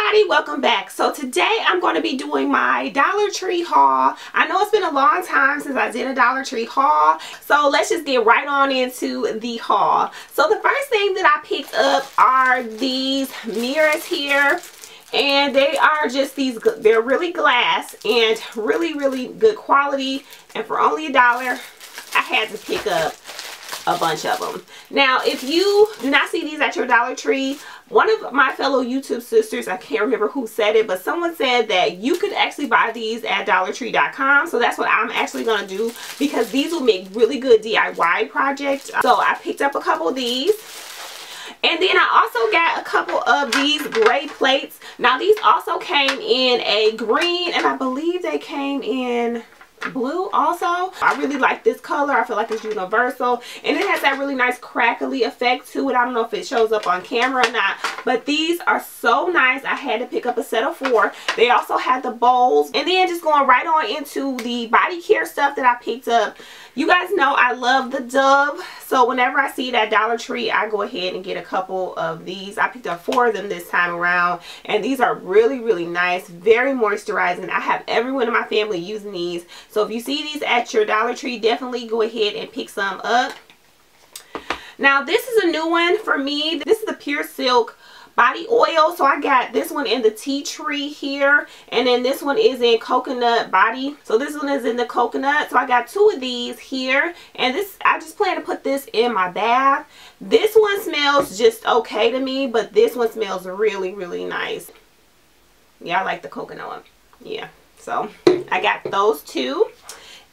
everybody, welcome back. So today I'm going to be doing my Dollar Tree haul. I know it's been a long time since I did a Dollar Tree haul, so let's just get right on into the haul. So the first thing that I picked up are these mirrors here, and they are just these, they're really glass and really good quality, and for only $1 I had to pick up a bunch of them. Now if you do not see these at your Dollar Tree, one of my fellow YouTube sisters, I can't remember who said it, but someone said that you could actually buy these at DollarTree.com. So that's what I'm actually going to do, because these will make really good DIY projects. So I picked up a couple of these. And then I also got a couple of these gray plates. Now these also came in a green, and I believe they came in blue also. I really like this color. I feel like it's universal, and it has that really nice crackly effect to it. I don't know if it shows up on camera or not, but these are so nice. I had to pick up a set of 4. They also had the bowls. And then just going right on into the body care stuff that I picked up. You guys know I love the Dove, so whenever I see it at Dollar Tree, I go ahead and get a couple of these. I picked up 4 of them this time around, and these are really nice, very moisturizing. I have everyone in my family using these, so if you see these at your Dollar Tree, definitely go ahead and pick some up. Now this is a new one for me. This is the Pure Silk body oil. So I got this one in the tea tree here, and then this one is in coconut body. So this one is in the coconut. So I got 2 of these here, and this, I just plan to put this in my bath. This one smells just okay to me, but this one smells really nice. Yeah, I like the coconut one. Yeah, so I got those 2.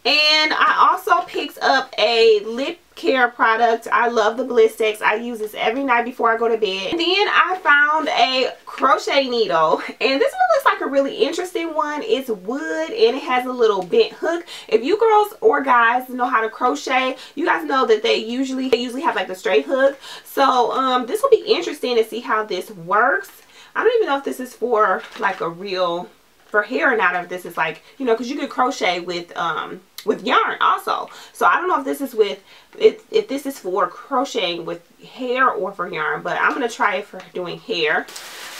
And I also picked up a lip care product. I love the Blistex. I use this every night before I go to bed. And then I found a crochet needle, and this one looks like a really interesting one. It's wood, and it has a little bent hook. If you girls or guys know how to crochet, you guys know that they usually have like the straight hook. So this will be interesting to see how this works. I don't even know if this is for like a real for hair or not, or if this is like, you know, because you could crochet with yarn also. So I don't know if this is with if this is for crocheting with hair or for yarn, but I'm going to try it for doing hair.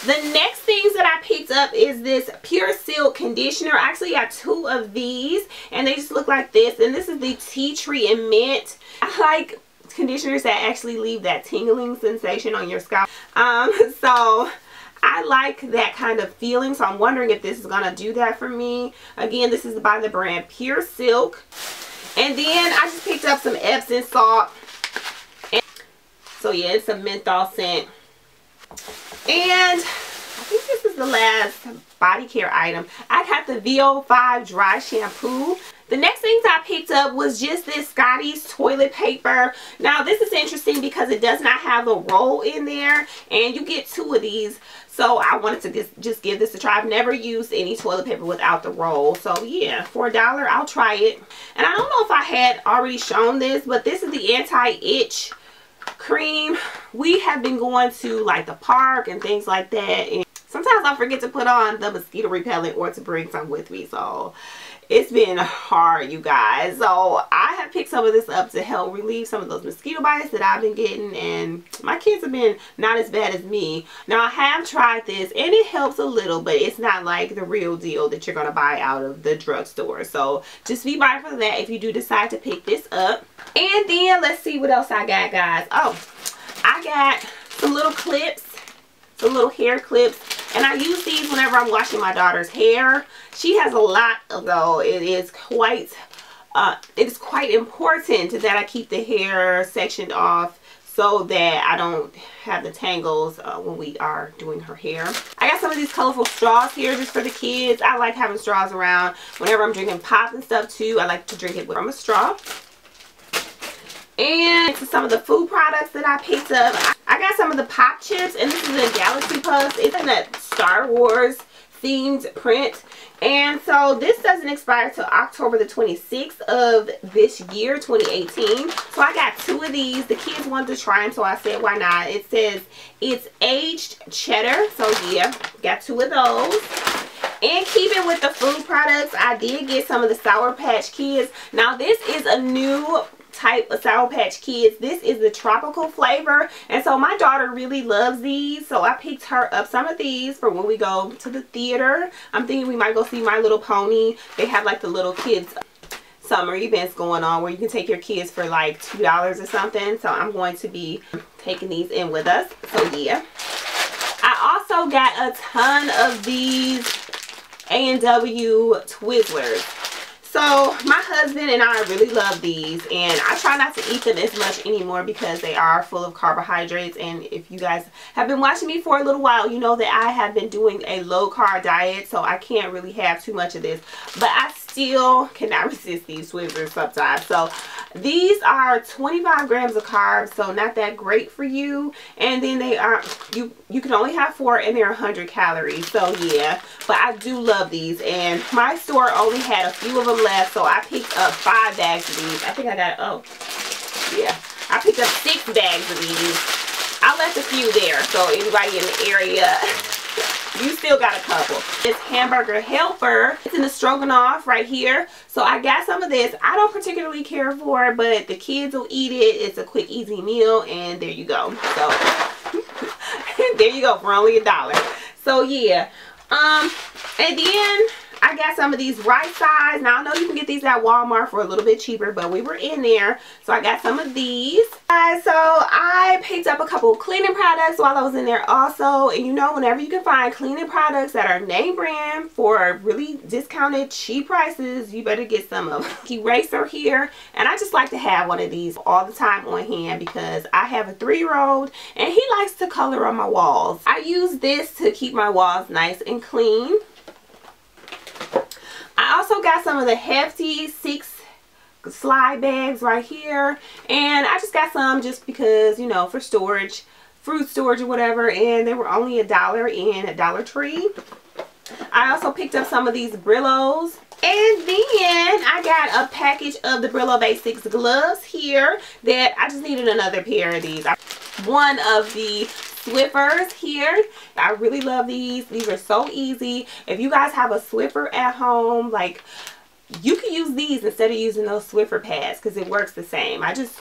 The next things that I picked up is this Pure Silk conditioner. I actually got 2 of these, and they just look like this, and this is the tea tree and mint. I like conditioners that actually leave that tingling sensation on your scalp. So I like that kind of feeling, so I'm wondering if this is going to do that for me. Again, this is by the brand Pure Silk. And then I just picked up some Epsom salt. And so yeah, it's a menthol scent. And I think this is the last body care item. I got the VO5 dry shampoo. The next things I picked up was just this Scotty's toilet paper. Now this is interesting because it does not have a roll in there, and you get 2 of these. So I wanted to just give this a try. I've never used any toilet paper without the roll. So yeah, for $1 I'll try it. And I don't know if I had already shown this, but this is the anti-itch cream. We have been going to like the park and things like that, and sometimes I forget to put on the mosquito repellent or to bring some with me. So it's been hard, you guys. So I have picked some of this up to help relieve some of those mosquito bites that I've been getting, and my kids have been not as bad as me. Now I have tried this, and it helps a little, but it's not like the real deal that you're going to buy out of the drugstore. So just be mindful of that if you do decide to pick this up. And then let's see what else I got, guys. Oh, I got some little clips, some little hair clips. And I use these whenever I'm washing my daughter's hair. She has a lot, though. It is quite important that I keep the hair sectioned off so that I don't have the tangles when we are doing her hair. I got some of these colorful straws here just for the kids. I like having straws around whenever I'm drinking pop and stuff too. I like to drink it from a straw. And to some of the food products that I picked up, I got some of the pop chips, and this is a Galaxy Puffs. It's in that Star Wars themed print, and so this doesn't expire till October the 26th of this year, 2018. So I got 2 of these. The kids wanted to try them, so I said why not. It says it's aged cheddar, so yeah, got 2 of those. And keeping with the food products, I did get some of the Sour Patch Kids. Now this is a new type of Sour Patch Kids. This is the tropical flavor, and so my daughter really loves these, so I picked her up some of these for when we go to the theater. I'm thinking we might go see My Little Pony. They have like the little kids summer events going on where you can take your kids for like $2 or something, so I'm going to be taking these in with us. So yeah, I also got a ton of these A&W Twizzlers. So my husband and I really love these, and I try not to eat them as much anymore because they are full of carbohydrates. And if you guys have been watching me for a little while, you know that I have been doing a low carb diet, so I can't really have too much of this, but I still cannot resist these Twizzlers sometimes. So these are 25 grams of carbs, so not that great for you, and then they are, you can only have 4 and they're 100 calories. So yeah, but I do love these, and my store only had a few of them left, so I picked up 5 bags of these. I think I got, oh yeah, I picked up 6 bags of these. I left a few there, so anybody in the area, you still got a couple. It's Hamburger Helper. It's in the stroganoff right here. So I got some of this. I don't particularly care for it, but the kids will eat it. It's a quick, easy meal, and there you go. So there you go for only $1. So yeah. And then I got some of these right size. Now I know you can get these at Walmart for a little bit cheaper, but we were in there, so I got some of these. So I picked up a couple of cleaning products while I was in there also. And you know, whenever you can find cleaning products that are name brand for really discounted cheap prices, you better get some of them. Eraser here, and I just like to have one of these all the time on hand because I have a 3-year-old and he likes to color on my walls. I use this to keep my walls nice and clean. I also got some of the hefty 6 slide bags right here, and I just got some just because, you know, for storage, fruit storage or whatever, and they were only $1 in a Dollar Tree. I also picked up some of these Brillos, and then I got a package of the Brillo Basics gloves here that I just needed another pair of these. One of the Swiffers here. I really love these. These are so easy. If you guys have a Swiffer at home, like, you can use these instead of using those Swiffer pads because it works the same. I just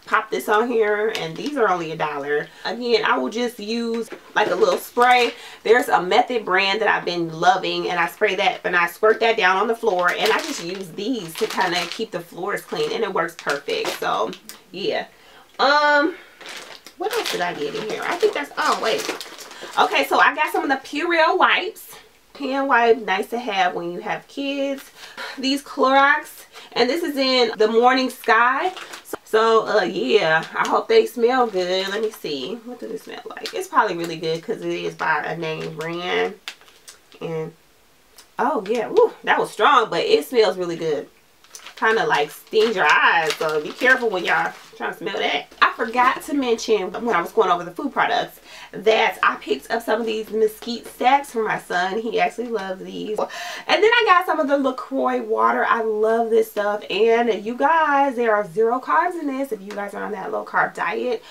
pop this on here, and these are only $1. Again, I will just use like a little spray. There's a Method brand that I've been loving, and I spray that and I squirt that down on the floor, and I just use these to kind of keep the floors clean, and it works perfect. So yeah. What else did I get in here? I think that's, oh wait. Okay, so I got some of the Purell wipes. Hand wipe, nice to have when you have kids. These Clorox, and this is in the Morning Sky. So yeah, I hope they smell good. Let me see. What does it smell like? It's probably really good because it is by a name brand. And oh yeah, woo, that was strong, but it smells really good. Kind of like stings your eyes, so be careful when y'all trying to smell that. I forgot to mention when I was going over the food products that I picked up some of these mesquite stacks for my son. He actually loves these. And then I got some of the LaCroix water. I love this stuff, and you guys, there are 0 carbs in this if you guys are on that low carb diet.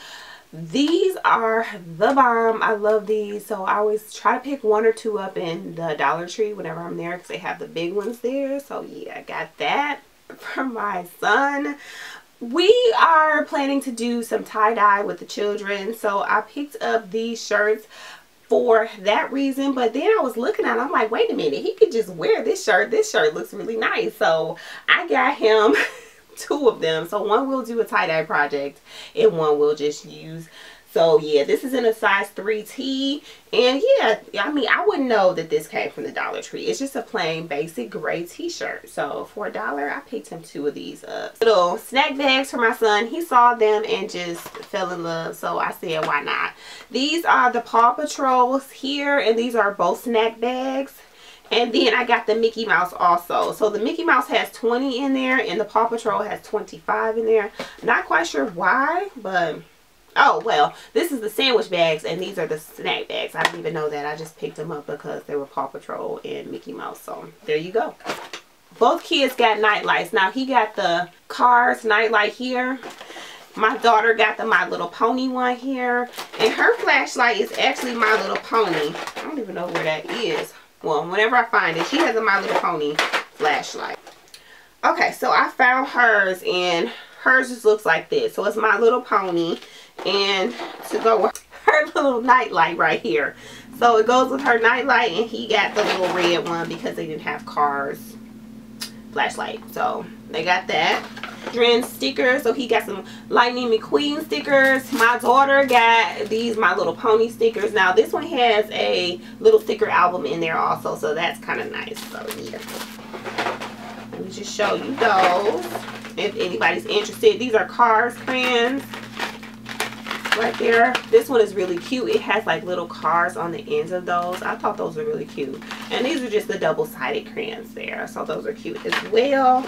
These are the bomb. I love these, so I always try to pick 1 or 2 up in the Dollar Tree whenever I'm there because they have the big ones there. So yeah, I got that for my son. We are planning to do some tie-dye with the children, so I picked up these shirts for that reason. But then I was looking at it, I'm like, wait a minute, he could just wear this shirt. This shirt looks really nice, so I got him 2 of them. So one will do a tie-dye project and one will just use. So yeah, this is in a size 3T, and yeah, I mean, I wouldn't know that this came from the Dollar Tree. It's just a plain basic gray t-shirt. So for $1, I picked him 2 of these up. Little snack bags for my son. He saw them and just fell in love, so I said, why not? These are the Paw Patrols here, and these are both snack bags. And then I got the Mickey Mouse also. So the Mickey Mouse has 20 in there, and the Paw Patrol has 25 in there. Not quite sure why, but oh well, this is the sandwich bags and these are the snack bags. I didn't even know that. I just picked them up because they were Paw Patrol and Mickey Mouse. So there you go. Both kids got night lights. Now he got the Cars night light here. My daughter got the My Little Pony one here. And her flashlight is actually My Little Pony. I don't even know where that is. Well, whenever I find it, she has a My Little Pony flashlight. Okay, so I found hers, and hers just looks like this. So it's My Little Pony, and to go with her little nightlight right here. So it goes with her nightlight, and he got the little red one because they didn't have cars flashlight. So they got that. Dren stickers. So he got some Lightning McQueen stickers. My daughter got these My Little Pony stickers. Now this one has a little sticker album in there also, so that's kind of nice. So yeah, let me just show you those if anybody's interested. These are Cars crayons right there. This one is really cute. It has like little cars on the ends of those. I thought those were really cute. And these are just the double-sided crayons there. So those are cute as well.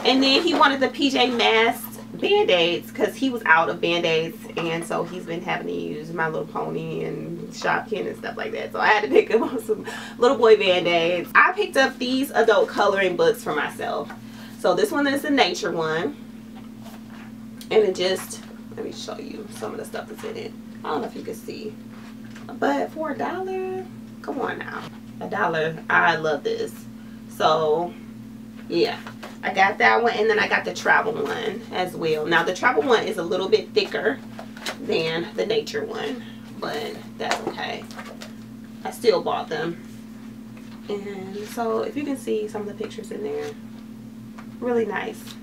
And then he wanted the PJ Masks Band-Aids because he was out of Band-Aids. And so he's been having to use My Little Pony and Shopkin and stuff like that. So I had to pick up some little boy Band-Aids. I picked up these adult coloring books for myself. So this one is the nature one. And it just... let me show you some of the stuff that's in it. I don't know if you can see, but for $1, come on now, $1. I love this. So yeah, I got that one, and then I got the travel one as well. Now the travel one is a little bit thicker than the nature one, but that's okay. I still bought them. And so if you can see some of the pictures in there, really nice.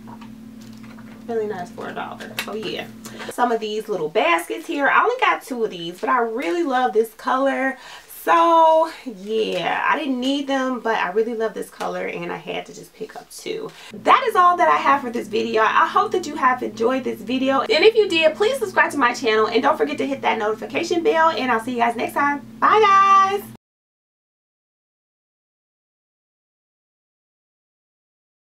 Really nice for $1. So yeah, some of these little baskets here. I only got 2 of these, but I really love this color. So yeah, I didn't need them, but I really love this color, and I had to just pick up 2. That is all that I have for this video. I hope that you have enjoyed this video, and if you did, please subscribe to my channel, and don't forget to hit that notification bell, and I'll see you guys next time. Bye guys.